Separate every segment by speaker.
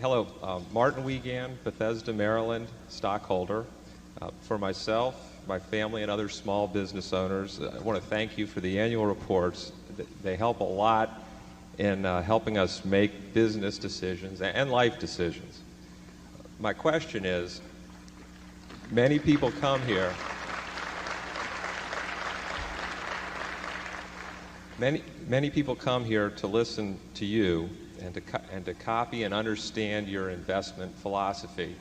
Speaker 1: Hello, Martin Wiegand, Bethesda, Maryland, stockholder. For myself, my family, and other small business owners, I want to thank you for the annual reports. They help a lot in helping us make business decisions and life decisions. My question is, many people come here. Many people come here to listen to you and to copy and understand your investment philosophy.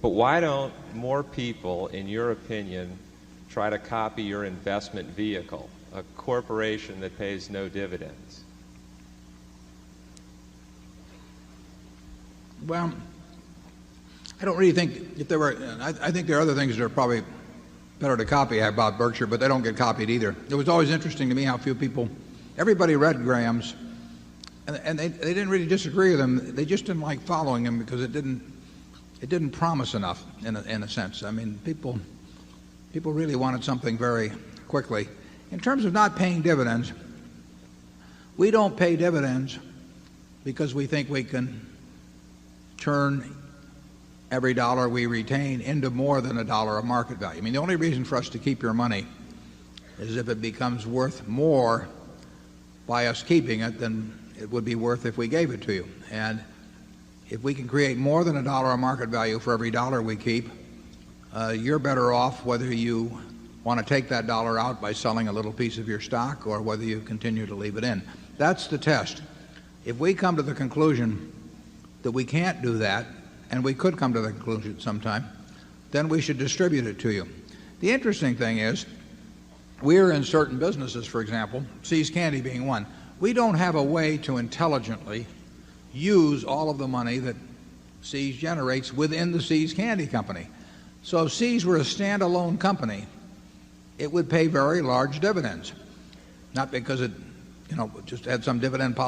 Speaker 1: But why don't more people, in your opinion, try to copy your investment vehicle, a corporation that pays no dividends?
Speaker 2: Well, I don't really think if there were, I think there are other things that are probably better to copy about Berkshire, but they don't get copied either. It was always interesting to me how few people, everybody read Graham's, and they didn't really disagree with him. They just didn't like following him because it didn't promise enough in a sense. I mean, people really wanted something very quickly. In terms of not paying dividends, we don't pay dividends because we think we can turn every dollar we retain into more than a dollar of market value. I mean, the only reason for us to keep your money is if it becomes worth more by us keeping it than it would be worth if we gave it to you. And if we can create more than a dollar of market value for every dollar we keep, you're better off whether you want to take that dollar out by selling a little piece of your stock or whether you continue to leave it in. That's the test. If we come to the conclusion that we can't do that, and we could come to the conclusion sometime, then we should distribute it to you. The interesting thing is, we're in certain businesses, for example, See's Candy being one. We don't have a way to intelligently use all of the money that See's generates within the See's Candy Company. So if See's were a standalone company, it would pay very large dividends. Not because it just had some dividend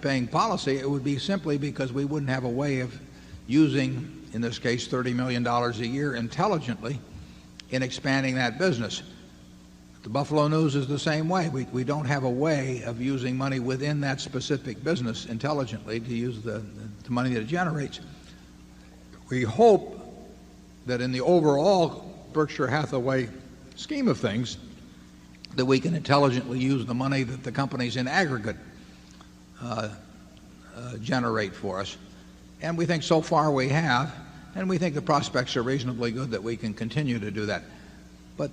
Speaker 2: paying policy. It would be simply because we wouldn't have a way of using, in this case, $30 million a year intelligently in expanding that business. The Buffalo News is the same way. We don't have a way of using money within that specific business intelligently to use the money that it generates. We hope that in the overall Berkshire Hathaway scheme of things, that we can intelligently use the money that the companies in aggregate generate for us. And we think so far we have, and we think the prospects are reasonably good that we can continue to do that. But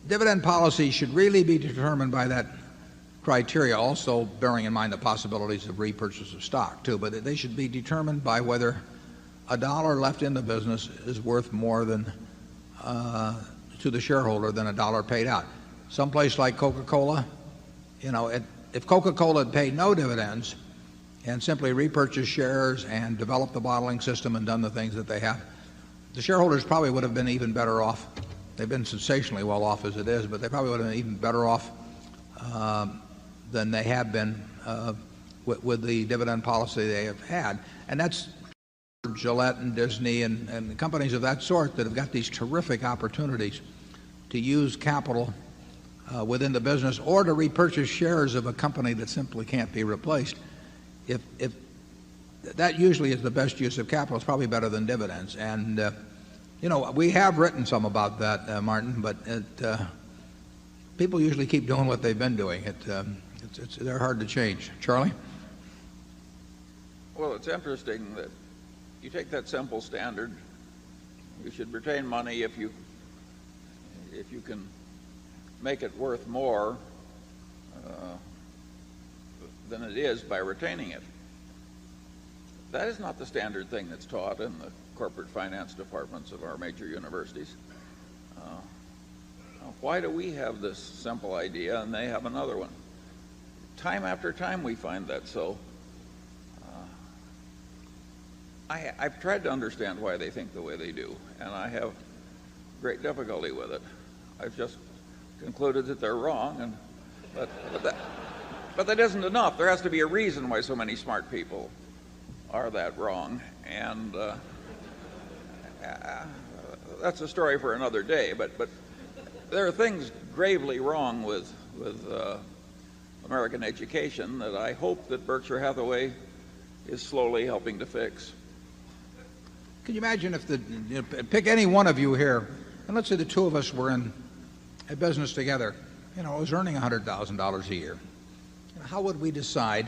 Speaker 2: dividend policy should really be determined by that criteria, also bearing in mind the possibilities of repurchase of stock too. But they should be determined by whether a dollar left in the business is worth more than to the shareholder than a dollar paid out. Someplace like Coca-Cola, if Coca-Cola had paid no dividends and simply repurchased shares and developed the bottling system and done the things that they have, the shareholders probably would have been even better off. They've been sensationally well off as it is, but they probably would have been even better off than they have been with the dividend policy they have had. And that's Gillette and Disney and companies of that sort that have got these terrific opportunities to use capital within the business or to repurchase shares of a company that simply can't be replaced. If that usually is the best use of capital, it's probably better than dividends. And we have written some about that, Martin, but people usually keep doing what they've been doing. They're hard to change. Charlie?
Speaker 3: Well, it's interesting that you take that simple standard. You should retain money if you can make it worth more than it is by retaining it. That is not the standard thing that's taught in the corporate finance departments of our major universities. Why do we have this simple idea and they have another one? Time after time we find that so. I've tried to understand why they think the way they do, and I have great difficulty with it. I've just concluded that they're wrong, but that isn't enough. There has to be a reason why so many smart people are that wrong, and that's a story for another day. But there are things gravely wrong with American education that I hope that Berkshire Hathaway is slowly helping to fix.
Speaker 2: Can you imagine if pick any one of you here, and let's say the two of us were in a business together, it was earning $100,000 a year. How would we decide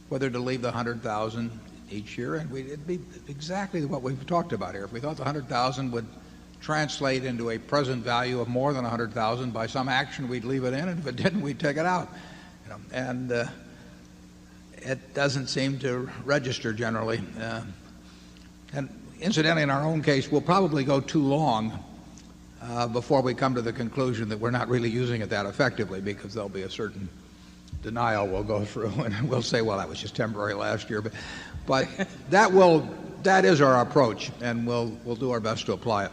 Speaker 2: whether to leave the $100,000 each year? And it'd be exactly what we've talked about here. If we thought the $100,000 would translate into a present value of more than $100,000 by some action, we'd leave it in, and if it didn't, we'd take it out. And it doesn't seem to register generally. And incidentally, in our own case, we'll probably go too long before we come to the conclusion that we're not really using it that effectively, because there'll be a certain denial we'll go through, and we'll say, well, that was just temporary last year. But that is our approach, and we'll do our best to apply it.